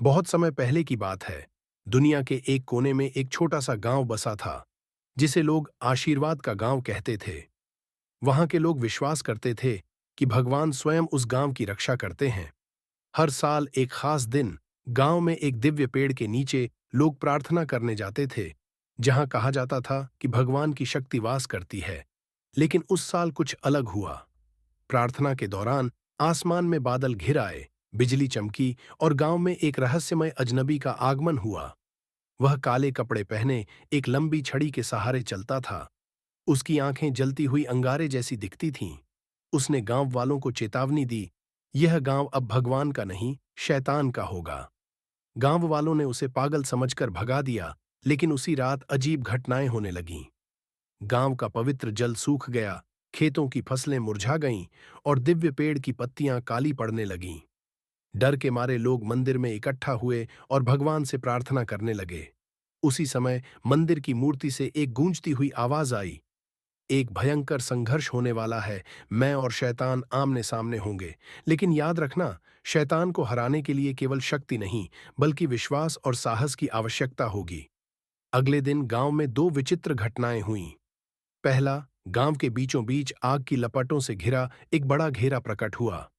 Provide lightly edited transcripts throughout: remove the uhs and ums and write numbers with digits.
बहुत समय पहले की बात है। दुनिया के एक कोने में एक छोटा सा गांव बसा था, जिसे लोग आशीर्वाद का गांव कहते थे। वहां के लोग विश्वास करते थे कि भगवान स्वयं उस गांव की रक्षा करते हैं। हर साल एक खास दिन गांव में एक दिव्य पेड़ के नीचे लोग प्रार्थना करने जाते थे, जहां कहा जाता था कि भगवान की शक्ति वास करती है। लेकिन उस साल कुछ अलग हुआ। प्रार्थना के दौरान आसमान में बादल घिर आए, बिजली चमकी और गांव में एक रहस्यमय अजनबी का आगमन हुआ। वह काले कपड़े पहने एक लंबी छड़ी के सहारे चलता था। उसकी आंखें जलती हुई अंगारे जैसी दिखती थीं। उसने गांव वालों को चेतावनी दी, यह गांव अब भगवान का नहीं, शैतान का होगा। गांव वालों ने उसे पागल समझकर भगा दिया, लेकिन उसी रात अजीब घटनाएं होने लगीं। गांव का पवित्र जल सूख गया, खेतों की फसलें मुरझा गईं और दिव्य पेड़ की पत्तियां काली पड़ने लगीं। डर के मारे लोग मंदिर में इकट्ठा हुए और भगवान से प्रार्थना करने लगे। उसी समय मंदिर की मूर्ति से एक गूंजती हुई आवाज आई, एक भयंकर संघर्ष होने वाला है। मैं और शैतान आमने सामने होंगे। लेकिन याद रखना, शैतान को हराने के लिए केवल शक्ति नहीं, बल्कि विश्वास और साहस की आवश्यकता होगी। अगले दिन गांव में दो विचित्र घटनाएं हुईं। पहला, गांव के बीचों बीच आग की लपटों से घिरा एक बड़ा घेरा प्रकट हुआ।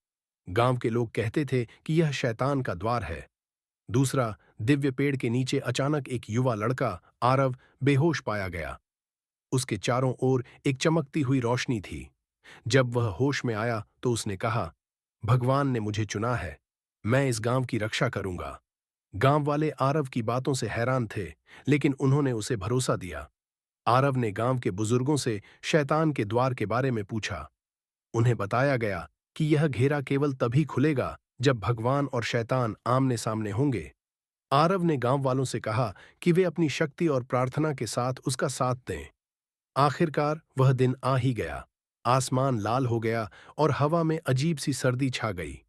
गांव के लोग कहते थे कि यह शैतान का द्वार है। दूसरा, दिव्य पेड़ के नीचे अचानक एक युवा लड़का आरव बेहोश पाया गया। उसके चारों ओर एक चमकती हुई रोशनी थी। जब वह होश में आया तो उसने कहा, भगवान ने मुझे चुना है, मैं इस गांव की रक्षा करूंगा। गांव वाले आरव की बातों से हैरान थे, लेकिन उन्होंने उसे भरोसा दिया। आरव ने गांव के बुजुर्गों से शैतान के द्वार के बारे में पूछा। उन्हें बताया गया कि यह घेरा केवल तभी खुलेगा जब भगवान और शैतान आमने सामने होंगे। आरव ने गांव वालों से कहा कि वे अपनी शक्ति और प्रार्थना के साथ उसका साथ दें। आखिरकार वह दिन आ ही गया। आसमान लाल हो गया और हवा में अजीब सी सर्दी छा गई।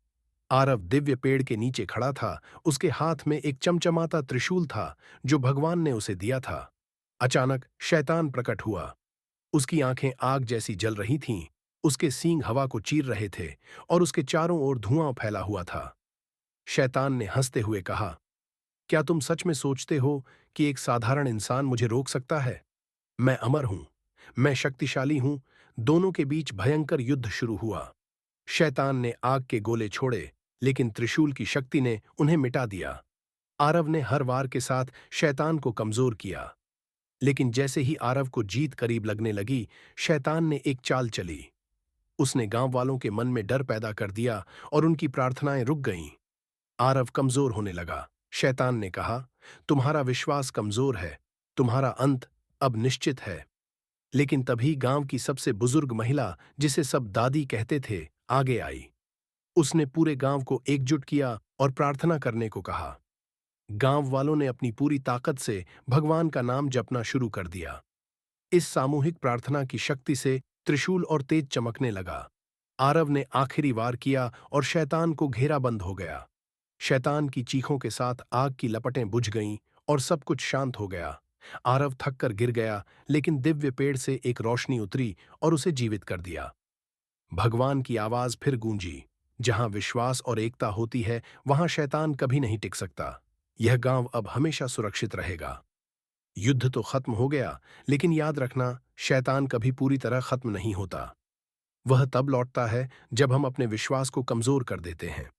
आरव दिव्य पेड़ के नीचे खड़ा था। उसके हाथ में एक चमचमाता त्रिशूल था, जो भगवान ने उसे दिया था। अचानक शैतान प्रकट हुआ। उसकी आंखें आग जैसी जल रही थीं, उसके सींग हवा को चीर रहे थे और उसके चारों ओर धुआं फैला हुआ था। शैतान ने हंसते हुए कहा, क्या तुम सच में सोचते हो कि एक साधारण इंसान मुझे रोक सकता है? मैं अमर हूं, मैं शक्तिशाली हूं। दोनों के बीच भयंकर युद्ध शुरू हुआ। शैतान ने आग के गोले छोड़े, लेकिन त्रिशूल की शक्ति ने उन्हें मिटा दिया। आरव ने हर वार के साथ शैतान को कमजोर किया। लेकिन जैसे ही आरव को जीत करीब लगने लगी, शैतान ने एक चाल चली। उसने गांव वालों के मन में डर पैदा कर दिया और उनकी प्रार्थनाएं रुक गईं। आरव कमजोर होने लगा। शैतान ने कहा, तुम्हारा विश्वास कमजोर है, तुम्हारा अंत अब निश्चित है। लेकिन तभी गांव की सबसे बुजुर्ग महिला, जिसे सब दादी कहते थे, आगे आई। उसने पूरे गांव को एकजुट किया और प्रार्थना करने को कहा। गांव वालों ने अपनी पूरी ताकत से भगवान का नाम जपना शुरू कर दिया। इस सामूहिक प्रार्थना की शक्ति से त्रिशूल और तेज चमकने लगा। आरव ने आखिरी वार किया और शैतान को घेरा बंद हो गया। शैतान की चीखों के साथ आग की लपटें बुझ गईं और सब कुछ शांत हो गया। आरव थककर गिर गया, लेकिन दिव्य पेड़ से एक रोशनी उतरी और उसे जीवित कर दिया। भगवान की आवाज फिर गूंजी, जहां विश्वास और एकता होती है, वहां शैतान कभी नहीं टिक सकता। यह गांव अब हमेशा सुरक्षित रहेगा। युद्ध तो खत्म हो गया, लेकिन याद रखना, शैतान कभी पूरी तरह खत्म नहीं होता। वह तब लौटता है जब हम अपने विश्वास को कमजोर कर देते हैं।